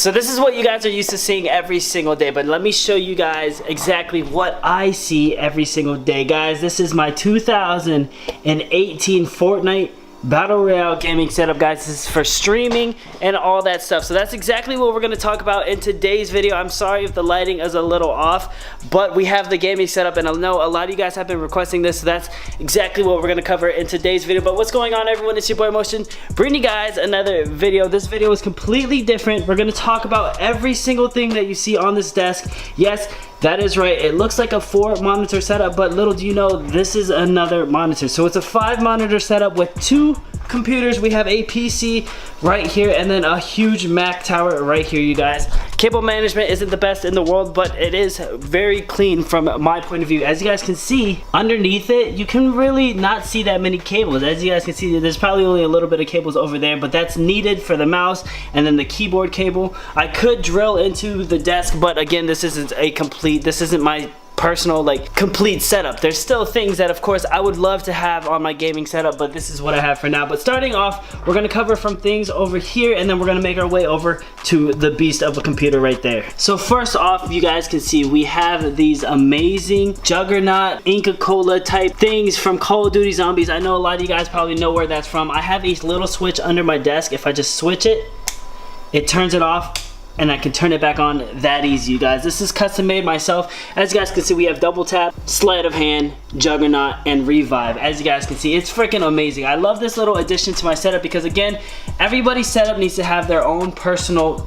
So this is what you guys are used to seeing every single day, but let me show you guys exactly what I see every single day. Guys, this is my 2018 FORTNITE Battle Royale gaming setup, guys. This is for streaming and all that stuff. So that's exactly what we're going to talk about in today's video. I'm sorry if the lighting is a little off, but we have the gaming setup, and I know a lot of you guys have been requesting this, so that's exactly what we're going to cover in today's video. But what's going on, everyone? It's your boy Motion, bringing you guys another video. This video is completely different. We're going to talk about every single thing that you see on this desk. Yes, that is right. It looks like a 4-monitor setup, but little do you know, this is another monitor. So it's a 5-monitor setup with 2 computers. We have a PC right here and then a huge Mac tower right here, you guys. Cable management isn't the best in the world, but it is very clean from my point of view. As you guys can see, underneath it, you can really not see that many cables. As you guys can see, there's probably only a little bit of cables over there, but that's needed for the mouse and then the keyboard cable. I could drill into the desk, but again, this isn't my personal complete setup. There's still things that of course I would love to have on my gaming setup, but this is what I have for now. But starting off, we're gonna cover from things over here, and then we're gonna make our way over to the beast of a computer right there. So first off, you guys can see we have these amazing Juggernaut Inca Cola type things from Call of Duty Zombies. I know a lot of you guys probably know where that's from. I have a little switch under my desk. If I just switch it, it turns it off, and I can turn it back on that easy, you guys. This is custom made myself. As you guys can see, we have double tap, sleight of hand, Juggernaut, and revive. As you guys can see, it's freaking amazing. I love this little addition to my setup because again, everybody's setup needs to have their own personal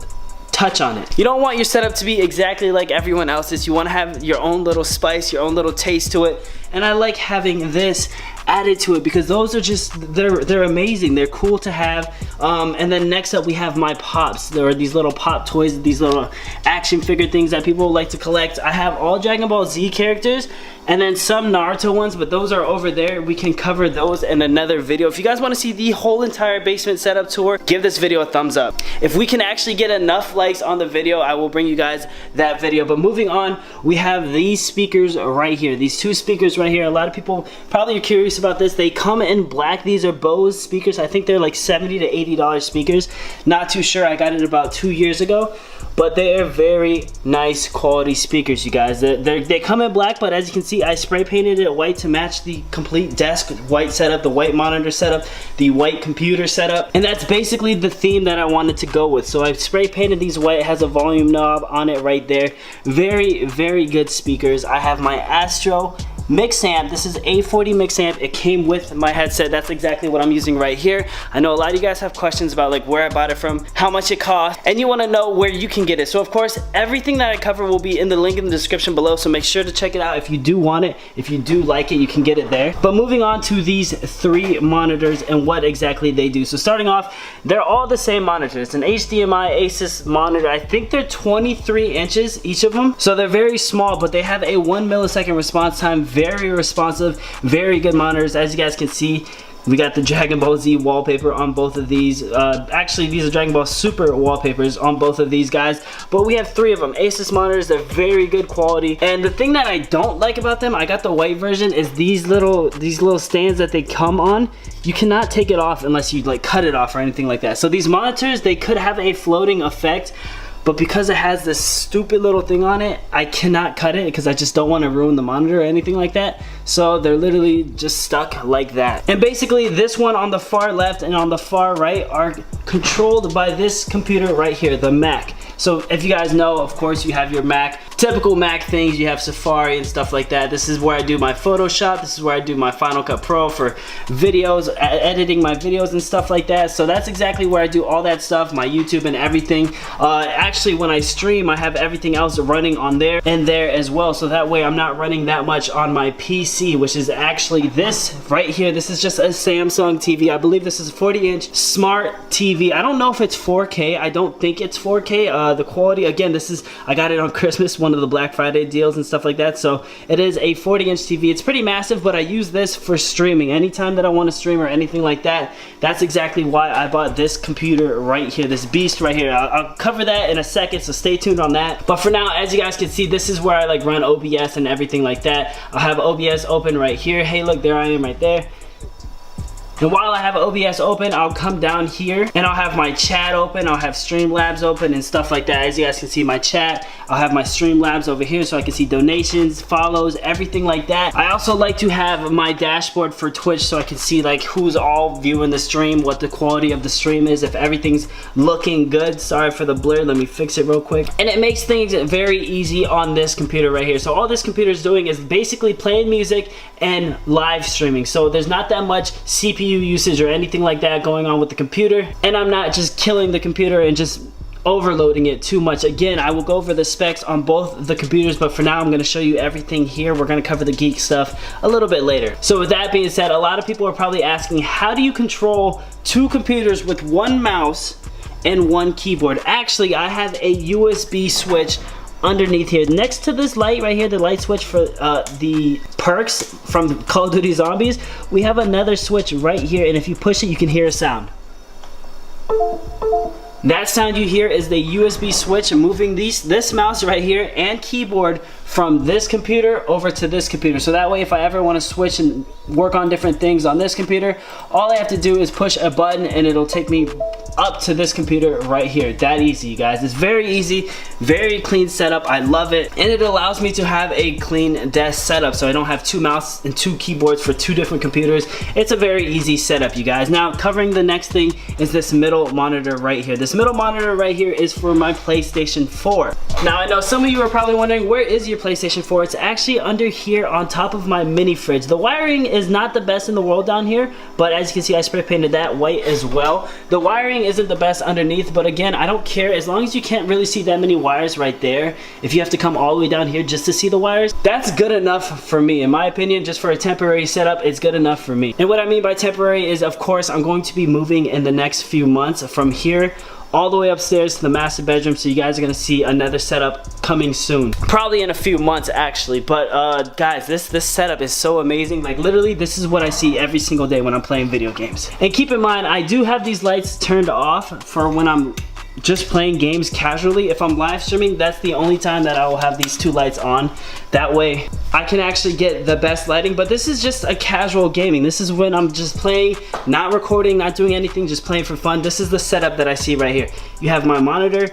touch on it. You don't want your setup to be exactly like everyone else's. You want to have your own little spice, your own little taste to it. And I like having this added to it because those are just, they're amazing. They're cool to have. And then next up we have my pops. There are these little pop toys, these little action figure things that people like to collect. I have all Dragon Ball Z characters and then some Naruto ones, but those are over there. We can cover those in another video. If you guys want to see the whole entire basement setup tour, give this video a thumbs up. If we can actually get enough likes on the video, I will bring you guys that video. But moving on, we have these speakers right here. These 2 speakers right here. A lot of people probably are curious about this. They come in black. These are Bose speakers. I think they're like $70 to $80 speakers. Not too sure. I got it about 2 years ago. But they are very nice quality speakers, you guys. They come in black, but as you can see, I spray painted it white to match the complete desk white setup, the white monitor setup, the white computer setup. And that's basically the theme that I wanted to go with. So I spray painted these white. It has a volume knob on it right there. Very, very good speakers. I have my Astro mix amp. This is A40 mix amp. It came with my headset. That's exactly what I'm using right here. I know a lot of you guys have questions about where I bought it from, how much it cost, and you want to know where you can get it. So of course, everything that I cover will be in the link in the description below, so make sure to check it out if you do want it. If you do like it, you can get it there. But moving on to these 3 monitors and what exactly they do. So starting off, they're all the same monitor. It's an HDMI Asus monitor. I think they're 23 inches each of them, so they're very small, but they have a 1 millisecond response time. Very responsive, very good monitors. As you guys can see, we got the Dragon Ball Z wallpaper on both of these. Actually, these are Dragon Ball Super wallpapers on both of these guys. But we have 3 of them. Asus monitors, they're very good quality. And the thing that I don't like about them, I got the white version, is these little stands that they come on. You cannot take it off unless you cut it off or anything like that. So these monitors, they could have a floating effect, but because it has this stupid little thing on it, I cannot cut it because I just don't want to ruin the monitor or anything like that. So they're literally just stuck like that. And basically this one on the far left and on the far right are controlled by this computer right here, the Mac. So if you guys know, of course, you have your Mac, typical Mac things, you have Safari and stuff like that. This is where I do my Photoshop. This is where I do my Final Cut Pro for videos, editing my videos and stuff like that. So that's exactly where I do all that stuff, my YouTube and everything. Actually, when I stream, I have everything else running on there and there as well. So that way I'm not running that much on my PC, which is actually this right here. This is just a Samsung TV. I believe this is a 40-inch smart TV. I don't know if it's 4K. I don't think it's 4K. The quality, again, I got it on Christmas, one of the Black Friday deals and stuff like that. So it is a 40-inch TV. It's pretty massive, but I use this for streaming. Anytime that I want to stream or anything like that, that's exactly why I bought this computer right here, this beast right here. I'll cover that in a second, so stay tuned on that. But for now, as you guys can see, this is where I run OBS and everything like that. I'll have OBS open right here. Hey, look, there I am right there. And while I have OBS open, I'll come down here and I'll have my chat open. I'll have Streamlabs open and stuff like that. As you guys can see my chat, I'll have my Streamlabs over here so I can see donations, follows, everything like that. I also like to have my dashboard for Twitch so I can see like who's all viewing the stream, what the quality of the stream is, if everything's looking good. Sorry for the blur, let me fix it real quick. And it makes things very easy on this computer right here. So all this computer is doing is basically playing music and live streaming. So there's not that much CPU usage or anything like that going on with the computer, and I'm not just killing the computer and just overloading it too much. Again, I will go over the specs on both the computers, but for now I'm going to show you everything here. We're going to cover the geek stuff a little bit later. So with that being said, a lot of people are probably asking, how do you control two computers with one mouse and one keyboard? Actually, I have a USB switch underneath here next to this light right here, the light switch for the perks from Call of Duty Zombies. We have another switch right here, and if you push it you can hear a sound. That sound you hear is the USB switch moving this mouse right here and keyboard from this computer over to this computer. So that way if I ever want to switch and work on different things on this computer, all I have to do is push a button and it'll take me up to this computer right here. That easy, you guys. It's very easy, very clean setup. I love it, and it allows me to have a clean desk setup so I don't have two mouse and two keyboards for two different computers. It's a very easy setup, you guys. Now covering the next thing is this middle monitor right here. This middle monitor right here is for my PlayStation 4. Now I know some of you are probably wondering, where is your PlayStation 4? It's actually under here on top of my mini fridge. The wiring is not the best in the world down here, but as you can see I spray painted that white as well. The wiring isn't the best underneath, but again, I don't care as long as you can't really see that many wires right there. If you have to come all the way down here just to see the wires, that's good enough for me. In my opinion, just for a temporary setup, it's good enough for me. And what I mean by temporary is, of course, I'm going to be moving in the next few months from here all the way upstairs to the master bedroom, so you guys are gonna see another setup coming soon, probably in a few months actually. But guys, this setup is so amazing. Like literally this is what I see every single day when I'm playing video games. And keep in mind, I do have these lights turned off for when I'm just playing games casually. If I'm live streaming, that's the only time that I will have these two lights on. That way I can actually get the best lighting. But this is just a casual gaming. This is when I'm just playing, not recording, not doing anything, just playing for fun. This is the setup that I see right here. You have my monitor,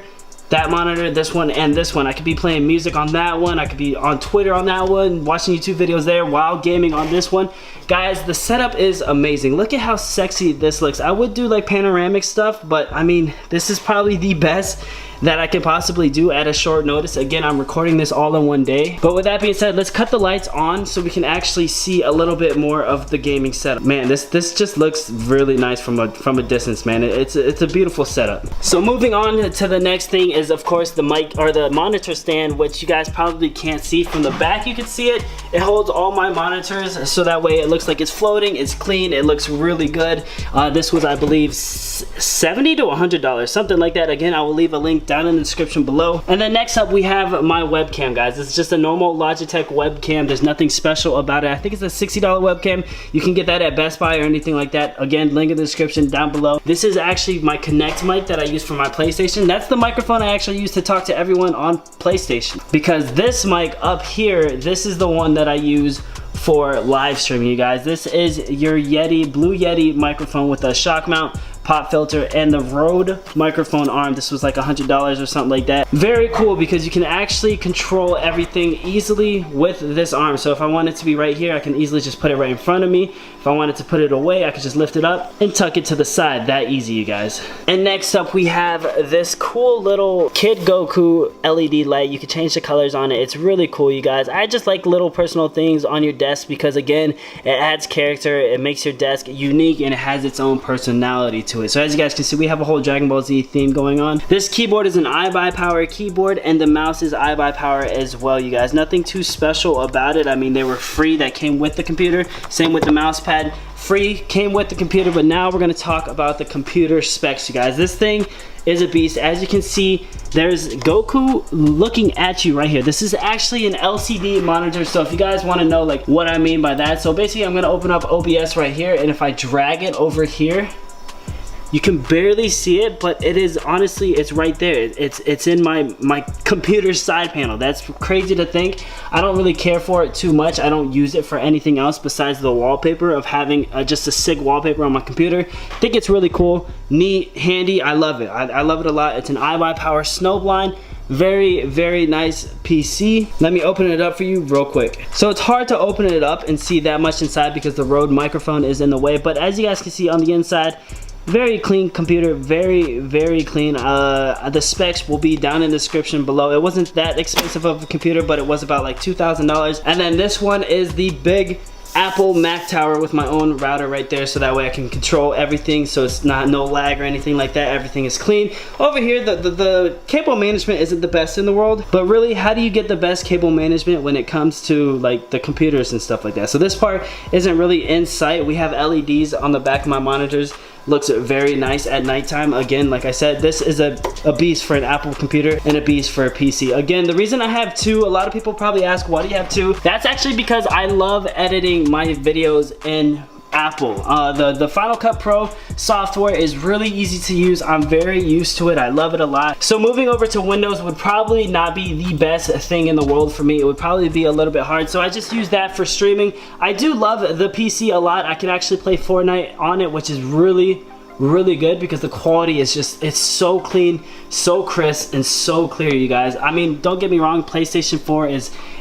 that monitor, this one, and this one. I could be playing music on that one. I could be on Twitter on that one, watching YouTube videos there while gaming on this one. Guys, the setup is amazing. Look at how sexy this looks. I would do like panoramic stuff, but I mean, this is probably the best that I can possibly do at a short notice. Again, I'm recording this all in one day. But with that being said, let's cut the lights on so we can actually see a little bit more of the gaming setup. Man, this just looks really nice from a distance, man. It's a beautiful setup. So moving on to the next thing is, of course, the mic or the monitor stand, which you guys probably can't see. From the back you can see it. It holds all my monitors, so that way it looks like it's floating, it's clean, it looks really good. This was, I believe, $70 to $100, something like that. Again, I will leave a link down in the description below. And then next up we have my webcam, guys. It's just a normal Logitech webcam. There's nothing special about it. I think it's a $60 webcam. You can get that at Best Buy or anything like that. Again, link in the description down below. This is actually my Connect mic that I use for my PlayStation. That's the microphone I actually use to talk to everyone on PlayStation, because this mic up here, this is the one that I use for live streaming, you guys. This is your Blue Yeti microphone with a shock mount, pop filter, and the Rode microphone arm. This was like $100 or something like that. Very cool because you can actually control everything easily with this arm. So if I want it to be right here, I can easily just put it right in front of me. If I wanted to put it away, I could just lift it up and tuck it to the side. That easy, you guys. And next up we have this cool little Kid Goku LED light. You can change the colors on it. It's really cool, you guys. I just like little personal things on your desk because, again, it adds character, it makes your desk unique, and it has its own personality to it. So as you guys can see, we have a whole Dragon Ball Z theme going on. This keyboard is an iBuyPower keyboard, and the mouse is iBuyPower as well, you guys. Nothing too special about it. I mean, they were free, that came with the computer. Same with the mouse pad. Free, came with the computer, but now we're gonna talk about the computer specs, you guys. This thing is a beast. As you can see, there's Goku looking at you right here. This is actually an LCD monitor, so if you guys wanna know like what I mean by that, so basically I'm gonna open up OBS right here, and if I drag it over here, You can barely see it, but it is honestly, it's right there. It's in my computer's side panel. That's crazy to think. I don't really care for it too much. I don't use it for anything else besides the wallpaper of having just a sick wallpaper on my computer. I think it's really cool, neat, handy. I love it. I love it a lot. It's an iBuyPower Snowblind. Very, very nice PC. Let me open it up for you real quick. So it's hard to open it up and see that much inside because the Rode microphone is in the way, but as you guys can see on the inside, very clean computer, very, very clean. The specs will be down in the description below. It wasn't that expensive of a computer, but it was about like $2,000. And then this one is the big Apple Mac Tower with my own router right there, so that way I can control everything, so it's not no lag or anything like that. Everything is clean. Over here, the cable management isn't the best in the world, but really, how do you get the best cable management when it comes to like the computers and stuff like that? So this part isn't really in sight. We have LEDs on the back of my monitors. Looks very nice at nighttime. Again, like I said, this is a beast for an Apple computer and a beast for a PC. Again, the reason I have two, a lot of people probably ask, why do you have two? That's actually because I love editing my videos in Apple. The Final Cut Pro software is really easy to use. I'm very used to it. I love it a lot. So moving over to Windows would probably not be the best thing in the world for me. It would probably be a little bit hard. So I just use that for streaming. I do love the PC a lot. I can actually play FORTNITE on it, which is really good because the quality is just, it's so clean, so crisp, and so clear, you guys. I mean, don't get me wrong, PlayStation 4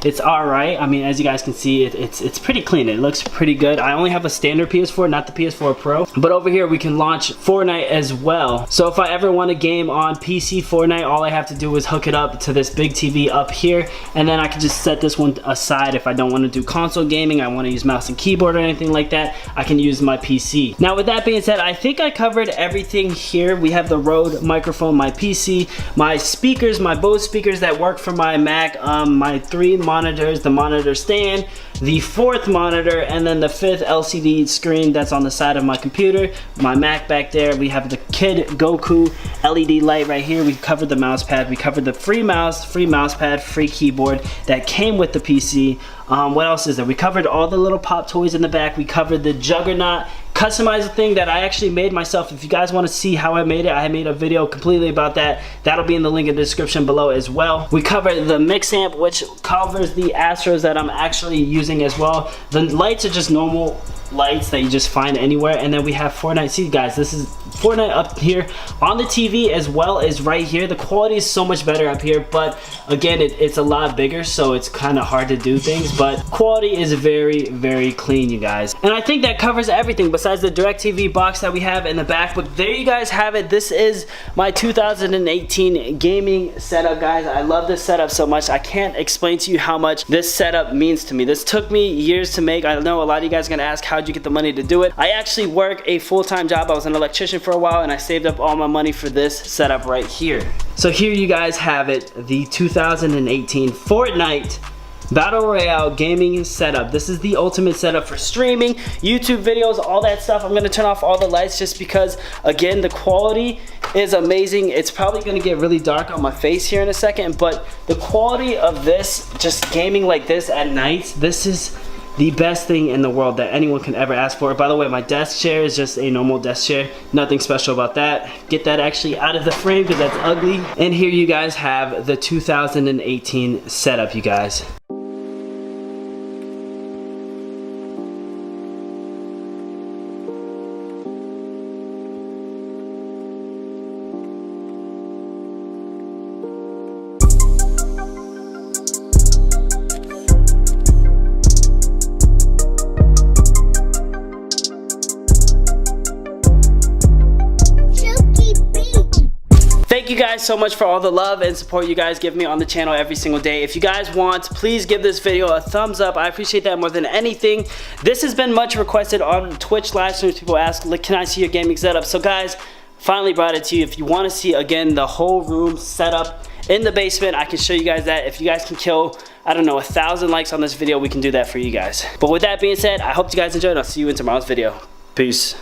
it's alright. I mean, as you guys can see, it's pretty clean. It looks pretty good. I only have a standard PS4, not the PS4 Pro. But over here, we can launch FORTNITE as well. So if I ever want a game on PC FORTNITE, all I have to do is hook it up to this big TV up here, and then I can just set this one aside. If I don't want to do console gaming, I want to use mouse and keyboard or anything like that, I can use my PC. Now, with that being said, I think I covered everything here. We have the Rode microphone, my PC, my speakers, my Bose speakers that work for my Mac, my 3 monitors, the monitor stand, the 4th monitor, and then the 5th LCD screen that's on the side of my computer, my Mac back there. We have the Kid Goku LED light right here. We covered the mouse pad. We covered the free mouse, free mouse pad, free keyboard that came with the PC. What else is there? We covered all the little pop toys in the back. We covered the Juggernaut customizer thing that I actually made myself. If you guys want to see how I made it, I made a video completely about that. That'll be in the link in the description below as well. We covered the mix amp, which covers the Astros that I'm actually using as well. The lights are just normal lights that you just find anywhere. And then we have FORTNITE. See guys, this is FORTNITE up here on the TV as well as right here. The quality is so much better up here, but again, it's a lot bigger, so it's kind of hard to do things, but quality is very, very clean, you guys. And I think that covers everything besides the DirecTV box that we have in the back. But there you guys have it. This is my 2018 gaming setup, guys. I love this setup so much. I can't explain to you how much this setup means to me. This took me years to make. I know a lot of you guys are gonna ask, how'd you get the money to do it? I actually work a full-time job. I was an electrician for a while, and I saved up all my money for this setup right here. So here you guys have it, the 2018 FORTNITE Battle Royale gaming setup. This is the ultimate setup for streaming, YouTube videos, all that stuff. I'm gonna turn off all the lights just because, again, the quality is amazing. It's probably gonna get really dark on my face here in a second, but the quality of this, just gaming like this at night, this is the best thing in the world that anyone can ever ask for. By the way, my desk chair is just a normal desk chair. Nothing special about that. Get that actually out of the frame because that's ugly. And here you guys have the 2018 setup, you guys. Thank you guys so much for all the love and support you guys give me on the channel every single day. If you guys want, please give this video a thumbs up. I appreciate that more than anything. This has been much requested on Twitch live streams. People ask, can I see your gaming setup? So guys, finally brought it to you. If you want to see, again, the whole room set up in the basement, I can show you guys that. If you guys can kill, I don't know, 1,000 likes on this video, we can do that for you guys. But with that being said, I hope you guys enjoyed. I'll see you in tomorrow's video. Peace.